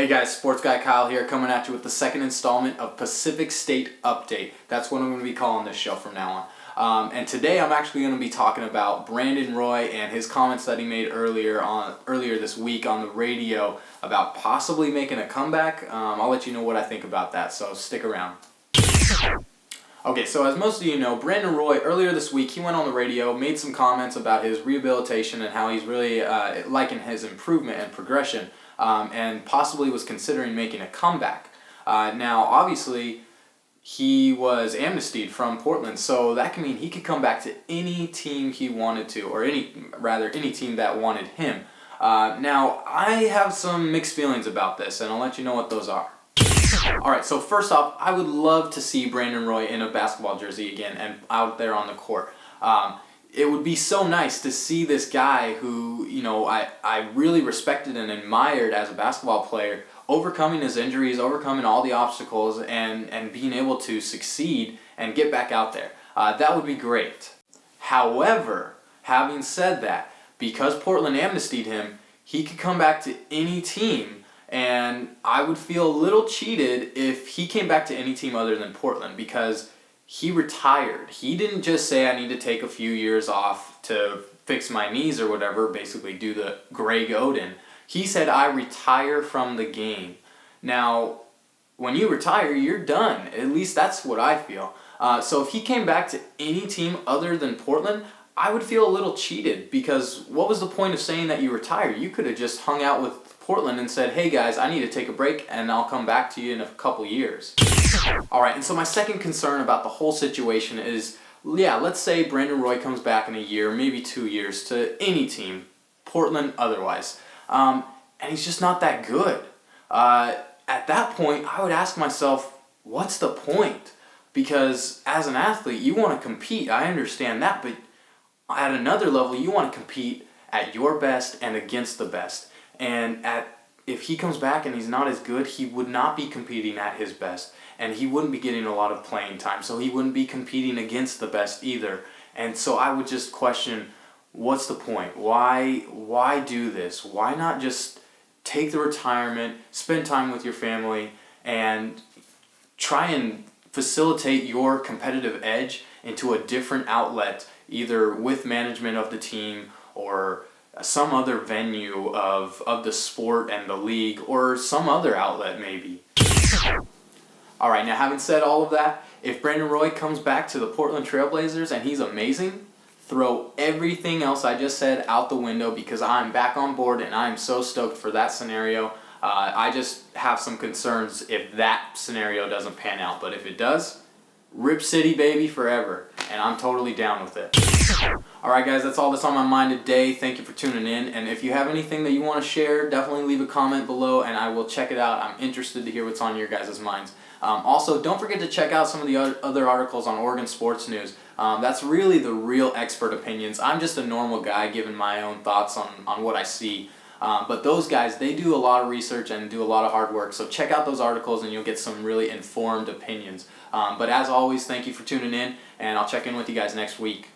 Hey guys, Sports Guy Kyle here, coming at you with the second installment of Pacific State Update. That's what I'm going to be calling this show from now on. And today I'm actually going to be talking about Brandon Roy and his comments that he made earlier this week on the radio about possibly making a comeback. I'll let you know what I think about that, so stick around. Okay, so as most of you know, Brandon Roy, earlier this week, he went on the radio, made some comments about his rehabilitation and how he's really liking his improvement and progression, and possibly was considering making a comeback. Now, obviously, he was amnestied from Portland, so that can mean he could come back to any team he wanted to, or any team that wanted him. Now, I have some mixed feelings about this, and I'll let you know what those are. Alright, so first off, I would love to see Brandon Roy in a basketball jersey again and out there on the court. It would be so nice to see this guy who, I really respected and admired as a basketball player, overcoming his injuries, overcoming all the obstacles, and being able to succeed and get back out there. That would be great. However, having said that, because Portland amnestied him, he could come back to any team. And I would feel a little cheated if he came back to any team other than Portland, because he retired. He didn't just say, I need to take a few years off to fix my knees or whatever, basically do the Greg Oden. He said, I retire from the game. Now, when you retire, you're done. At least that's what I feel. So if he came back to any team other than Portland, I would feel a little cheated, because what was the point of saying that you retired? You could have just hung out with Portland and said, hey guys, I need to take a break and I'll come back to you in a couple years. Alright, and so my second concern about the whole situation is, let's say Brandon Roy comes back in a year, maybe 2 years, to any team, Portland otherwise, and he's just not that good. At that point, I would ask myself, what's the point? Because as an athlete, you want to compete, I understand that, but at another level, you want to compete at your best and against the best. And if he comes back and he's not as good, he would not be competing at his best. And he wouldn't be getting a lot of playing time. So he wouldn't be competing against the best either. And so I would just question, what's the point? Why do this? Why not just take the retirement, spend time with your family, and try and facilitate your competitive edge into a different outlet, either with management of the team or some other venue of the sport and the league, or some other outlet maybe. Alright, now having said all of that, if Brandon Roy comes back to the Portland Trailblazers and he's amazing, throw everything else I just said out the window, because I'm back on board and I'm so stoked for that scenario. I just have some concerns if that scenario doesn't pan out, but if it does, Rip City baby forever, and I'm totally down with it. Alright guys, that's all that's on my mind today. Thank you for tuning in, and if you have anything that you want to share, definitely leave a comment below and I will check it out. I'm interested to hear what's on your guys' minds. Also, don't forget to check out some of the other articles on Oregon Sports News. That's really the real expert opinions. I'm just a normal guy giving my own thoughts on what I see. But those guys, they do a lot of research and do a lot of hard work. So check out those articles and you'll get some really informed opinions. But as always, thank you for tuning in, and I'll check in with you guys next week.